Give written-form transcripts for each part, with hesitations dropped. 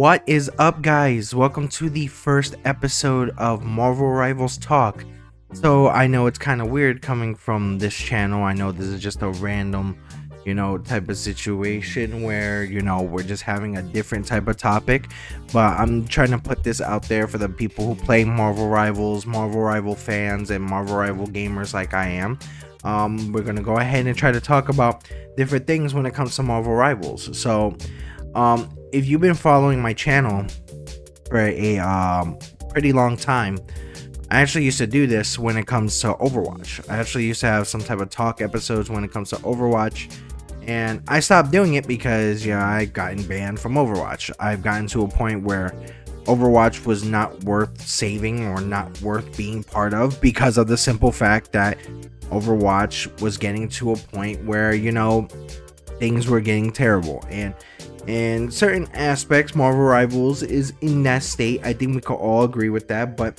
What is up, guys? Welcome to the first episode of Marvel Rivals Talk. So I know it's kind of weird coming from this channel. I know this is just a random, type of situation where, we're just having a different type of topic. But I'm trying to put this out there for the people who play Marvel Rivals, Marvel Rival fans, and Marvel Rival gamers like I am. We're going to go ahead and try to talk about different things when it comes to Marvel Rivals. So, if you've been following my channel for a pretty long time, I actually used to do this when it comes to Overwatch. I actually used to have some type of talk episodes when it comes to Overwatch, and I stopped doing it because I've gotten banned from Overwatch. I've gotten to a point where Overwatch was not worth saving or not worth being part of because of the simple fact that Overwatch was getting to a point where things were getting terrible, and in certain aspects Marvel Rivals is in that state. I think we could all agree with that, but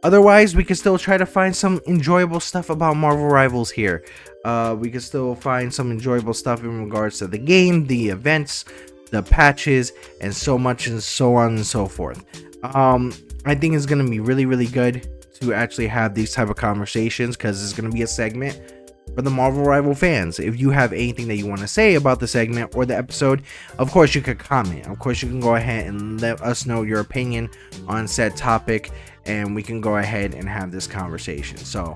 otherwise we can still try to find some enjoyable stuff about Marvel Rivals here. We can still find some enjoyable stuff in regards to the game, the events, the patches, and so much and so on and so forth. I think it's going to be really good to actually have these type of conversations, because it's going to be a segment for the Marvel Rival fans. If you have anything that you want to say about the segment or the episode, of course you could comment. Of course you can go ahead and let us know your opinion on said topic, and we can go ahead and have this conversation. So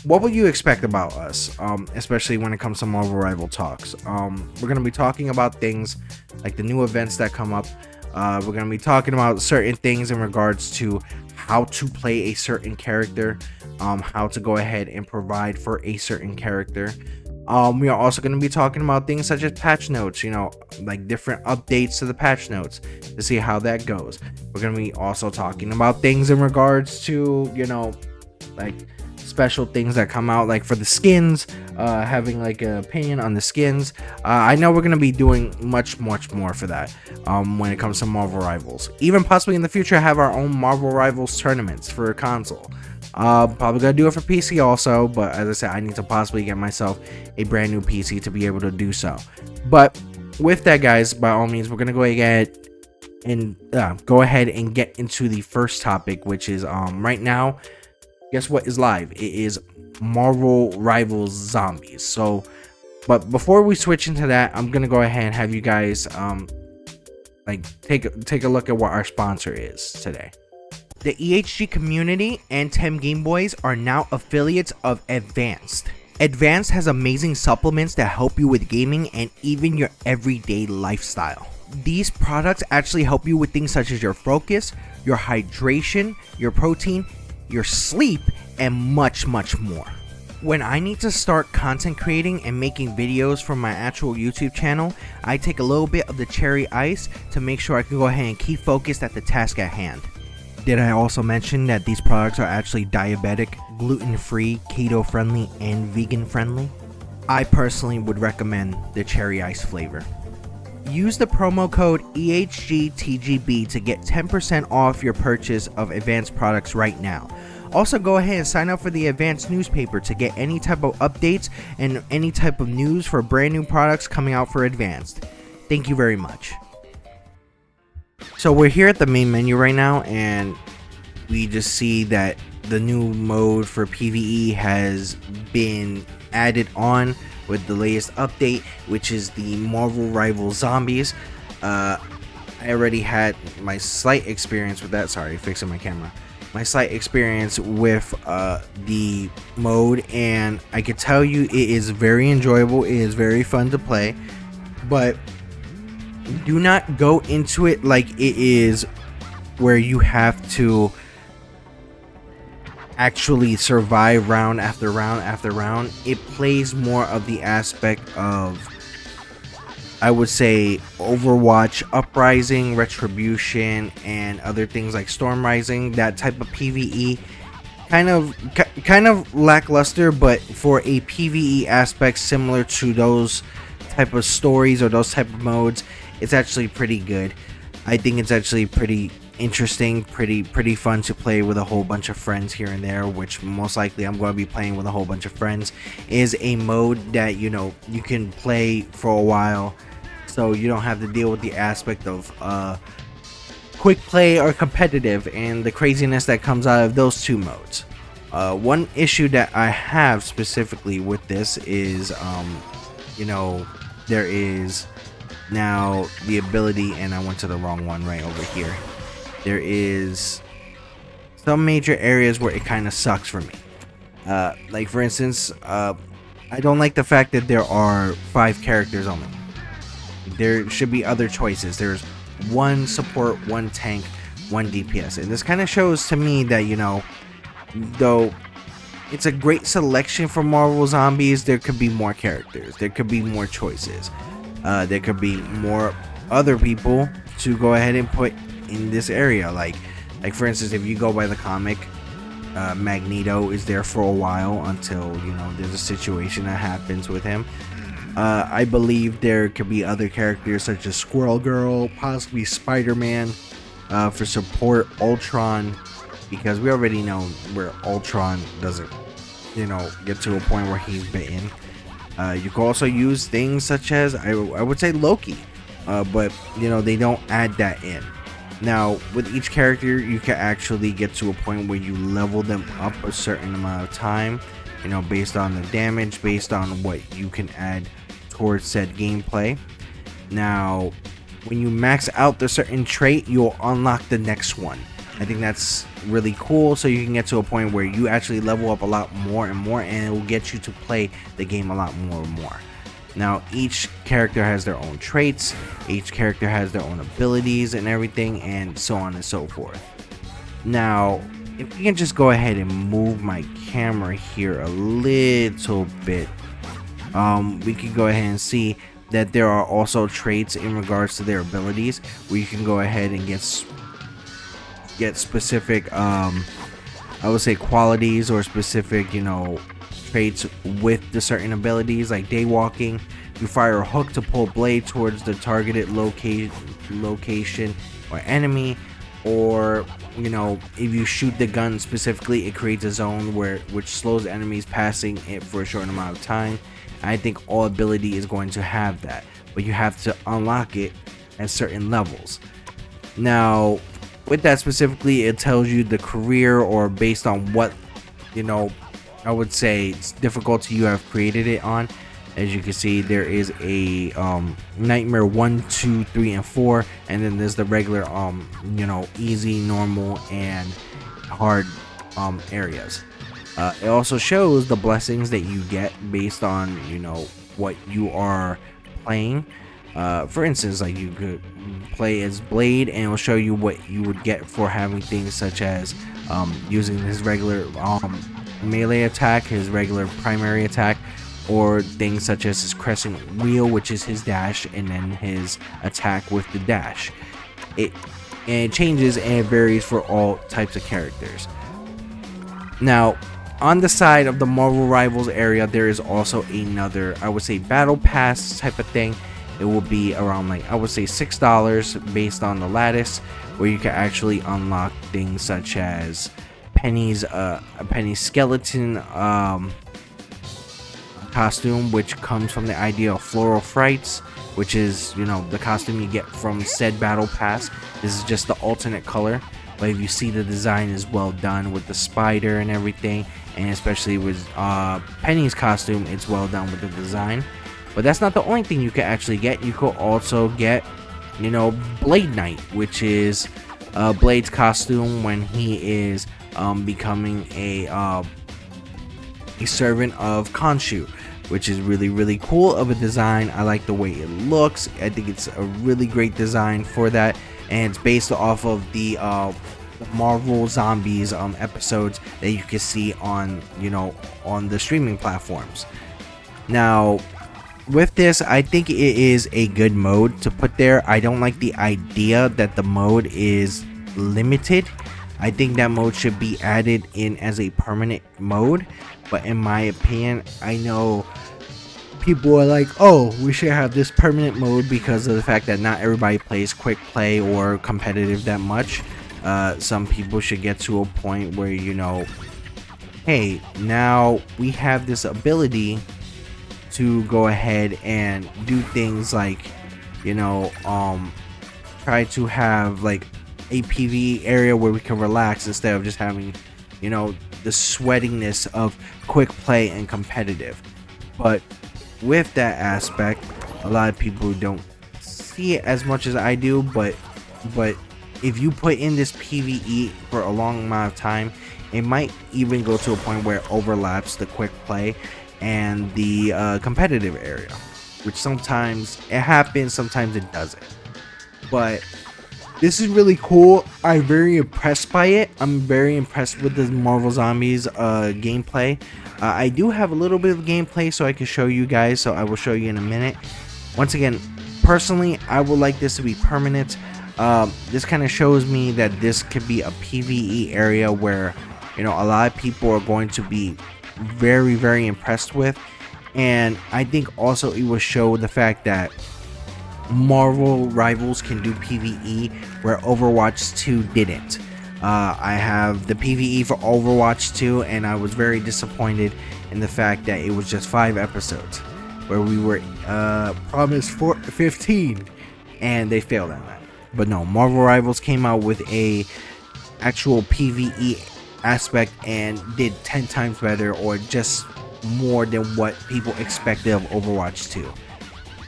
what would you expect about us, especially when it comes to Marvel Rival talks? We're going to be talking about things like the new events that come up. We're going to be talking about certain things in regards to how to play a certain character, how to go ahead and provide for a certain character. We are also going to be talking about things such as patch notes, like different updates to the patch notes to see how that goes. We're going to be also talking about things in regards to, like special things that come out, like for the skins, having like an opinion on the skins. I know we're going to be doing much more for that when it comes to Marvel Rivals. Even possibly in the future have our own Marvel Rivals tournaments for a console. Probably gonna do it for PC also, but as I said, I need to possibly get myself a brand new PC to be able to do so. But with that, guys, by all means, we're gonna go ahead and get into the first topic, which is right now, guess what is live? It is Marvel Rivals Zombies. So, but before we switch into that, I'm gonna go ahead and have you guys take a look at what our sponsor is today. The EHG community and TemGameBoyz are now affiliates of Advanced. Advanced has amazing supplements that help you with gaming and even your everyday lifestyle. These products actually help you with things such as your focus, your hydration, your protein, your sleep, and much more. When I need to start content creating and making videos for my actual YouTube channel, I take a little bit of the cherry ice to make sure I can go ahead and keep focused at the task at hand. Did I also mention that these products are actually diabetic, gluten-free, keto-friendly, and vegan-friendly? I personally would recommend the cherry ice flavor. Use the promo code EHGTGB to get 10% off your purchase of Advanced products right now. Also, go ahead and sign up for the Advanced newspaper to get any type of updates and any type of news for brand new products coming out for Advanced. Thank you very much. So we're here at the main menu right now, and we just see that the new mode for PvE has been added on with the latest update, which is the Marvel Rival Zombies. I already had my slight experience with that. Sorry, fixing my camera. My slight experience with the mode, and I can tell you it is very enjoyable. It is very fun to play, but do not go into it like it is where you have to actually survive round after round after round. It plays more of the aspect of, I would say, Overwatch, Uprising, Retribution, and other things like Storm Rising. That type of PvE, kind of lackluster, but for a PvE aspect similar to those type of stories or those type of modes, it's actually pretty good. I think it's actually pretty interesting, pretty fun to play with a whole bunch of friends here and there, which most likely I'm going to be playing with a whole bunch of friends. Is a mode that you can play for a while, so you don't have to deal with the aspect of quick play or competitive and the craziness that comes out of those two modes. One issue that I have specifically with this is there is now the ability, and I went to the wrong one right over here. There is some major areas where it kind of sucks for me. Like for instance, I don't like the fact that there are 5 characters only. There should be other choices. There's 1 support, 1 tank, 1 DPS, and this kind of shows to me that, though it's a great selection for Marvel Zombies, there could be more characters, there could be more choices, there could be more other people to go ahead and put in this area. Like for instance, if you go by the comic, Magneto is there for a while until there's a situation that happens with him. I believe there could be other characters such as Squirrel Girl, possibly Spider-Man, for support, Ultron, because we already know where Ultron doesn't get to a point where he's bitten. You can also use things such as I would say Loki, but they don't add that in. Now with each character, you can actually get to a point where you level them up a certain amount of time, based on the damage, based on what you can add towards said gameplay. Now when you max out the certain trait, you'll unlock the next one. I think that's really cool, so you can get to a point where you actually level up a lot more and more, and it will get you to play the game a lot more and more. Now each character has their own traits, each character has their own abilities and everything, and so on and so forth. Now if we can just go ahead and move my camera here a little bit, we can go ahead and see that there are also traits in regards to their abilities where you can go ahead and get specific I would say qualities or specific traits with the certain abilities. Like daywalking, you fire a hook to pull blade towards the targeted location or enemy, or if you shoot the gun specifically, it creates a zone which slows enemies passing it for a short amount of time. I think all ability is going to have that, but you have to unlock it at certain levels. Now with that specifically, it tells you the career, or based on what I would say difficulty you have created it on. As you can see, there is a nightmare 1, 2, 3, and 4, and then there's the regular easy, normal, and hard areas. It also shows the blessings that you get based on what you are playing. For instance, like you could play as Blade, and it will show you what you would get for having things such as using his regular melee attack, his regular primary attack, or things such as his crescent wheel, which is his dash, and then his attack with the dash. It changes and it varies for all types of characters. Now on the side of the Marvel Rivals area, there is also another, I would say, battle pass type of thing. It will be around, like, I would say $6 based on the lattice, where you can actually unlock things such as Penny's skeleton costume, which comes from the idea of Floral Frights, which is the costume you get from said battle pass. This is just the alternate color, but if you see, the design is well done with the spider and everything, and especially with Penny's costume, it's well done with the design. But that's not the only thing you can actually get. You could also get Blade Knight, which is Blade's costume when he is becoming a servant of Khonshu, which is really cool of a design. I like the way it looks. I think it's a really great design for that, and it's based off of the Marvel Zombies episodes that you can see on on the streaming platforms. Now with this, I think it is a good mode to put there. I don't like the idea that the mode is limited. I think that mode should be added in as a permanent mode, but in my opinion, I know people are like, oh, we should have this permanent mode because of the fact that not everybody plays quick play or competitive that much. Some people should get to a point where hey, now we have this ability to go ahead and do things like you know, try to have like a PvE area where we can relax instead of just having, you know, the sweatiness of quick play and competitive. But with that aspect, a lot of people don't see it as much as I do, but if you put in this PvE for a long amount of time, it might even go to a point where it overlaps the quick play and the competitive area, which sometimes it happens, sometimes it doesn't. But this is really cool. I'm very impressed by it. I'm very impressed with the Marvel Zombies gameplay. I do have a little bit of gameplay so I can show you guys, so I will show you in a minute. Once again, personally, I would like this to be permanent. This kind of shows me that this could be a PvE area where, you know, a lot of people are going to be very, very impressed with. And I think also it will show the fact that Marvel Rivals can do PvE where Overwatch 2 didn't. I have the PvE for Overwatch 2, and I was very disappointed in the fact that it was just 5 episodes, where we were promised 15, and they failed at that. But no, Marvel Rivals came out with a actual PvE aspect and did 10 times better, or just more than what people expected of Overwatch 2.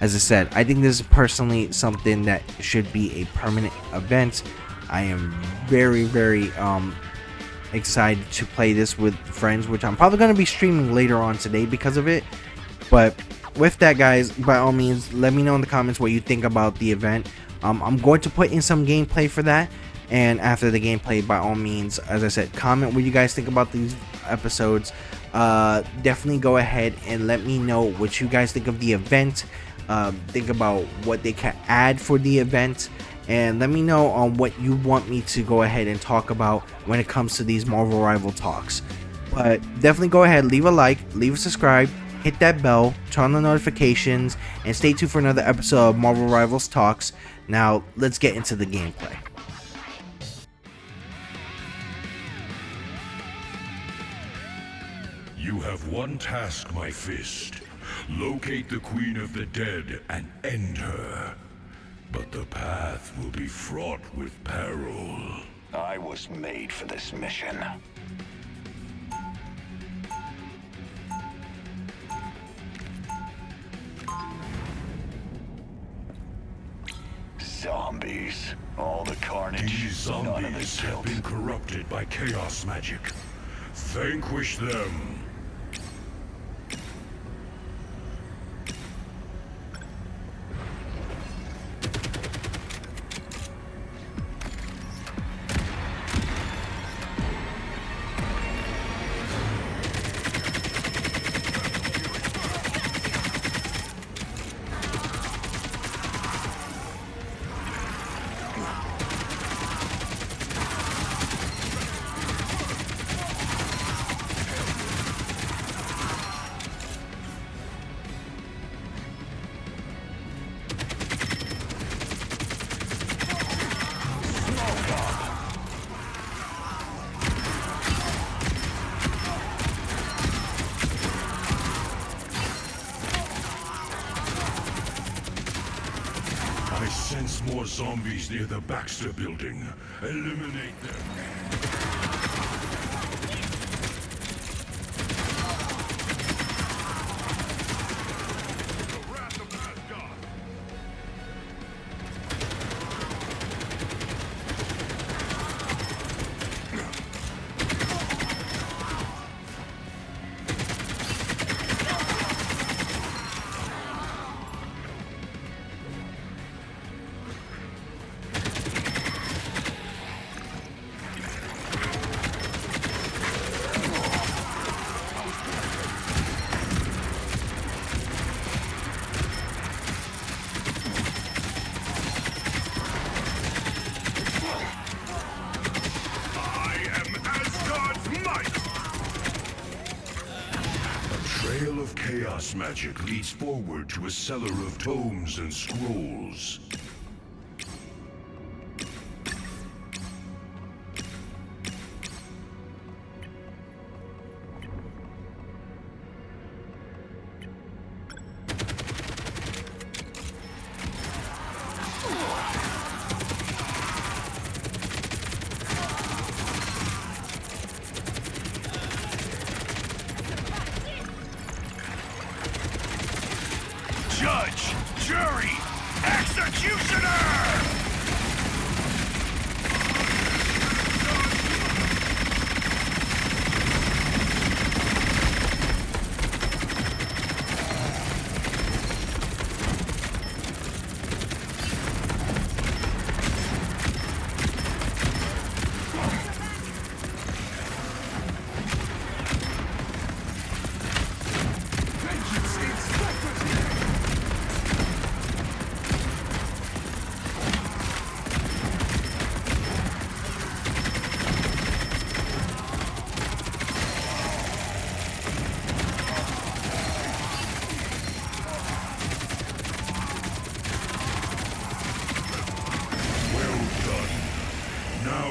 As I said, I think this is personally something that should be a permanent event. I am very, very excited to play this with friends, which I'm probably going to be streaming later on today because of it. But with that, guys, by all means, let me know in the comments what you think about the event. I'm going to put in some gameplay for that, and after the gameplay, by all means, as I said, comment what you guys think about these episodes. Definitely go ahead and let me know what you guys think of the event. Think about what they can add for the event, and let me know on what you want me to go ahead and talk about when it comes to these Marvel Rival talks. But definitely go ahead, leave a like, leave a subscribe, hit that bell, turn on the notifications, and stay tuned for another episode of Marvel Rivals Talks. Now let's get into the gameplay. You have one task, my fist. Locate the Queen of the Dead and end her. But the path will be fraught with peril. I was made for this mission. Zombies. All the carnage. These None of the zombies have guilt. been corrupted by chaos magic. Vanquish them. I sense more zombies near the Baxter building. Eliminate them. The wrath of Asgard. Trail of chaos magic leads forward to a cellar of tomes and scrolls.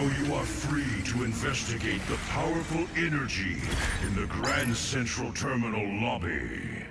you are free to investigate the powerful energy in the Grand Central Terminal lobby.